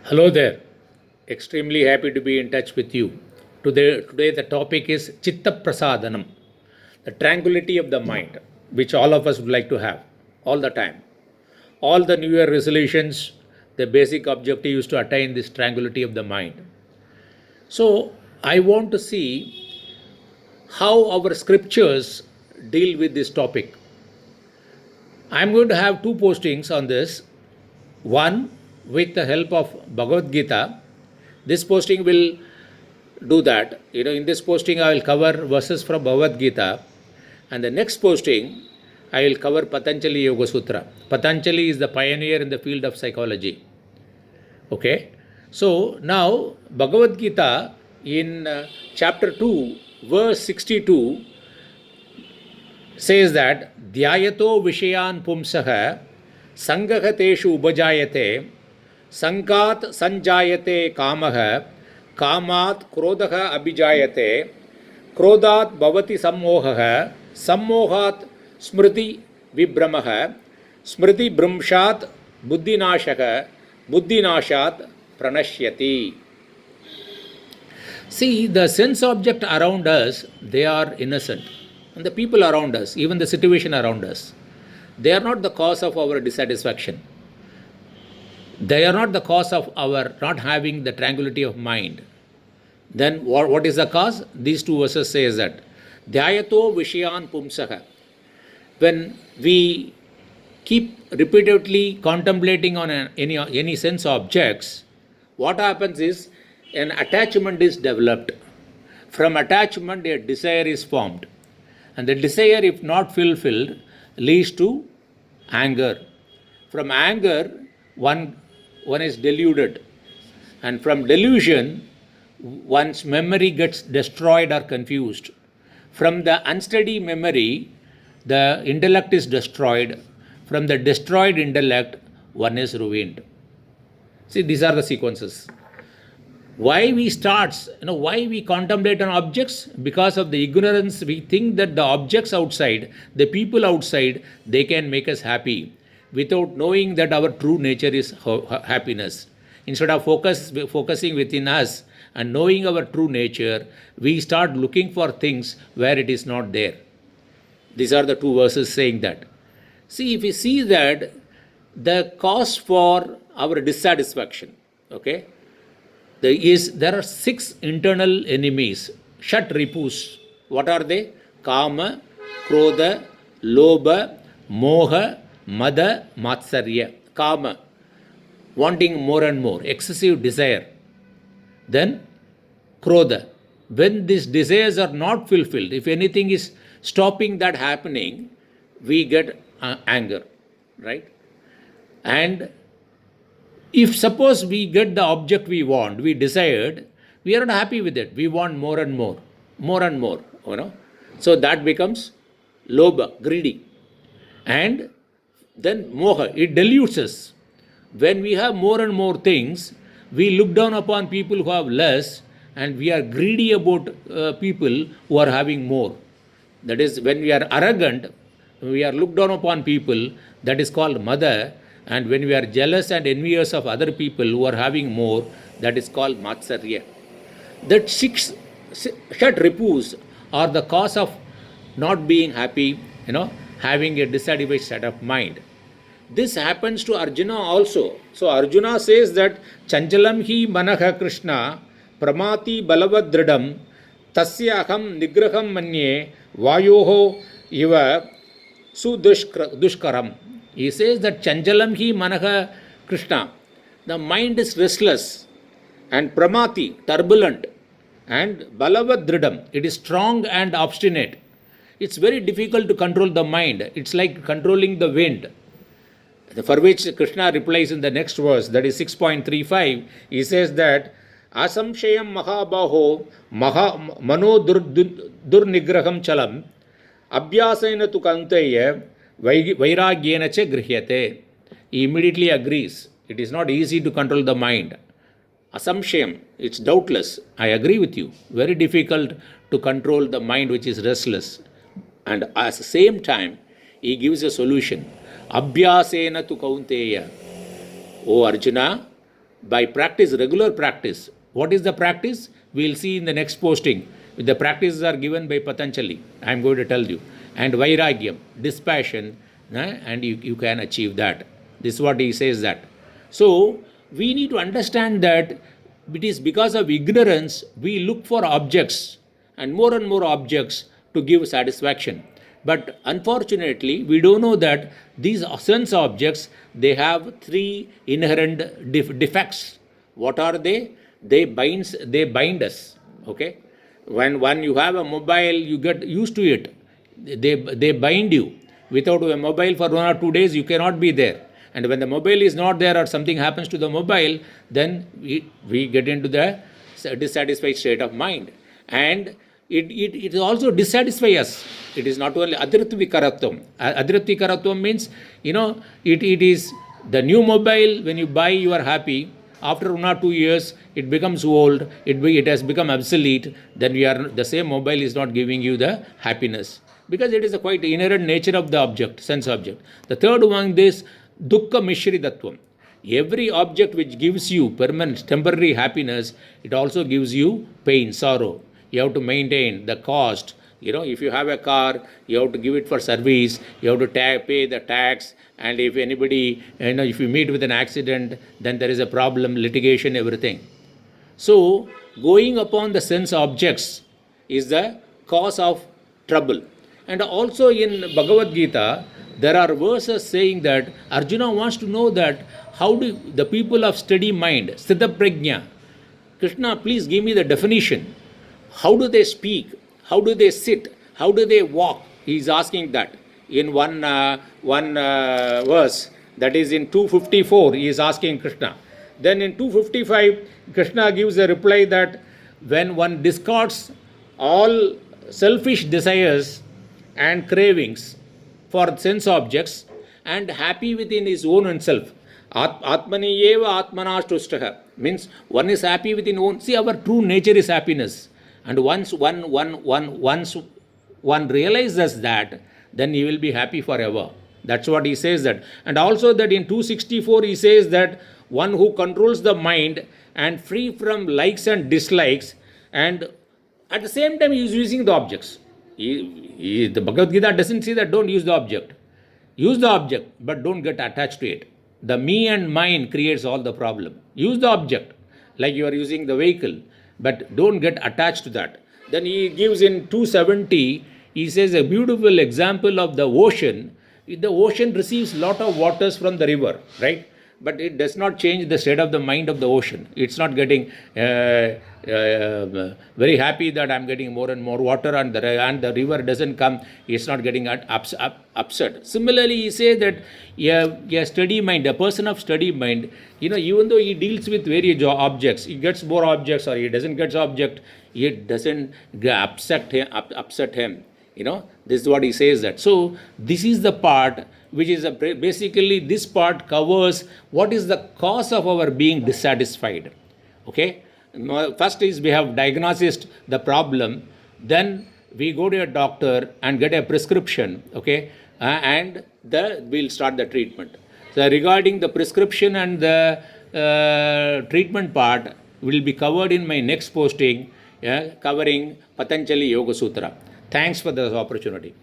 Hello there. Extremely happy to be in touch with you. Today the topic is Chitta Prasadanam, the tranquility of the mind, which all of us would like to have all the time. All the New Year resolutions, the basic objective is to attain this tranquility of the mind. So, I want to see how our scriptures deal with this topic. I'm going to have two postings on this. One, with the help of Bhagavad Gita. This posting will do that. In this posting, I will cover verses from Bhagavad Gita, and the next posting, I will cover Patanjali Yoga Sutra. Patanjali is the pioneer in the field of psychology. Okay, so now Bhagavad Gita in chapter 2, verse 62 says that Dhyayato Vishayan Pumsaha Sangahateshu Ubajayate Sangat Sanjayate Kamaha Kamat Krodaha Abhijayate Krodat Bhavati Sammohaha Sammohat Smriti Vibhramaha Smriti Brumshat Buddhinashaka Buddhinashat Pranashyati. See, the sense object around us, they are innocent. And the people around us, even the situation around us, they are not the cause of our dissatisfaction. They are not the cause of our not having the tranquility of mind. Then what is the cause? These two verses says that Dhyayato Vishayan Pumsaha. When we keep repeatedly contemplating on any sense objects, what happens is an attachment is developed. From attachment, a desire is formed. And the desire, if not fulfilled, leads to anger. From anger, one is deluded. And from delusion, one's memory gets destroyed or confused. From the unsteady memory, the intellect is destroyed. From the destroyed intellect, one is ruined. See, these are the sequences. Why we contemplate on objects? Because of the ignorance, we think that the objects outside, the people outside, they can make us happy without knowing that our true nature is happiness. Instead of focusing within us and knowing our true nature, we start looking for things where it is not there. These are the two verses saying that. See, if we see that the cause for our dissatisfaction, okay, there are 6 internal enemies, Shat Ripus. What are they? Kama, Krodha, Lobha, Moha, Mada, Matsarya. Kama, wanting more and more, excessive desire. Then Krodha, when these desires are not fulfilled, if anything is stopping that happening, we get anger, right? And if suppose we get the object we want, we desired, we are not happy with it. We want more and more, more and more, So that becomes lobha, greedy. And then moha, it deludes us. When we have more and more things, we look down upon people who have less, and we are greedy about people who are having more. That is, when we are arrogant, we are looked down upon people, that is called mada. And when we are jealous and envious of other people who are having more, that is called matsarya. That 6 Shat Ripus are the cause of not being happy, having a dissatisfied state of mind. This happens to Arjuna also. So Arjuna says that Chanchalam hi manaha Krishna pramati balavadridam tasya aham nigraham manye vayoho iva sudushkaram. He says that Chanchalam hi manaha Krishna. The mind is restless and pramati, turbulent, and balavadridam. It is strong and obstinate. It's very difficult to control the mind. It's like controlling the wind. For which Krishna replies in the next verse, that is 6.35. He says that Asamshayam Mahabaho Mano Durnigraham Chalam Abhyasena tu Kanteya Vairagyena cha grihyate. He immediately agrees. It is not easy to control the mind. Asamshayam, it's doubtless. I agree with you. Very difficult to control the mind which is restless. And at the same time, he gives a solution. Abhyasena tu kaunteya. O Arjuna, by practice, regular practice. What is the practice? We'll see in the next posting. The practices are given by Patanjali. I am going to tell you. And Vairagyam, dispassion, and you can achieve that. This is what he says that. So we need to understand that it is because of ignorance we look for objects and more objects to give satisfaction. But unfortunately, we don't know that these sense objects, they have three inherent defects. What are they? They bind us. Okay. When you have a mobile, you get used to it. They bind you. Without a mobile for 1 or 2 days, you cannot be there. And when the mobile is not there or something happens to the mobile, then we get into the dissatisfied state of mind. And it also dissatisfies us. It is not only adritvi karatvam. Adritvi karatvam means, it is the new mobile. When you buy, you are happy. After 1 or 2 years, it becomes old. It has become obsolete. Then the same mobile is not giving you the happiness, because it is a quite inherent nature of the object, sense object. The third one is dukkha mishridatvam. Every object which gives you permanent, temporary happiness, it also gives you pain, sorrow. You have to maintain the cost. If you have a car, you have to give it for service. You have to pay the tax. And if anybody, if you meet with an accident, then there is a problem, litigation, everything. So going upon the sense objects is the cause of trouble. And also in Bhagavad Gita, there are verses saying that Arjuna wants to know that how do the people of steady mind, Sthita Prajna, Krishna, please give me the definition. How do they speak? How do they sit? How do they walk? He is asking that. In one verse, that is in 254, he is asking Krishna. Then in 255, Krishna gives a reply that when one discards all selfish desires and cravings for sense objects and happy within his own self, Atmani eva atmanashtushtaha, means one is happy within own. See, our true nature is happiness. And once one realizes that, then he will be happy forever. That's what he says that. And also that in 264 he says that one who controls the mind and free from likes and dislikes, and at the same time he is using the objects. The Bhagavad Gita doesn't say that don't use the object. Use the object, but don't get attached to it. The me and mine creates all the problem. Use the object like you are using the vehicle, but don't get attached to that. Then he gives in 270, he says a beautiful example of the ocean. The ocean receives lot of waters from the river, right? But it does not change the state of the mind of the ocean. It's not getting very happy that I'm getting more and more water, and the river doesn't come. It's not getting upset. Similarly, he says that a steady mind, a person of steady mind, even though he deals with various objects, he gets more objects or he doesn't get object, it doesn't upset him. This is what he says that. So this is the part which is basically this part covers what is the cause of our being dissatisfied. Okay. First is we have diagnosed the problem, then we go to a doctor and get a prescription. Okay, and we'll start the treatment. So regarding the prescription and the treatment part will be covered in my next posting, covering Patanjali Yoga Sutra. Thanks for this opportunity.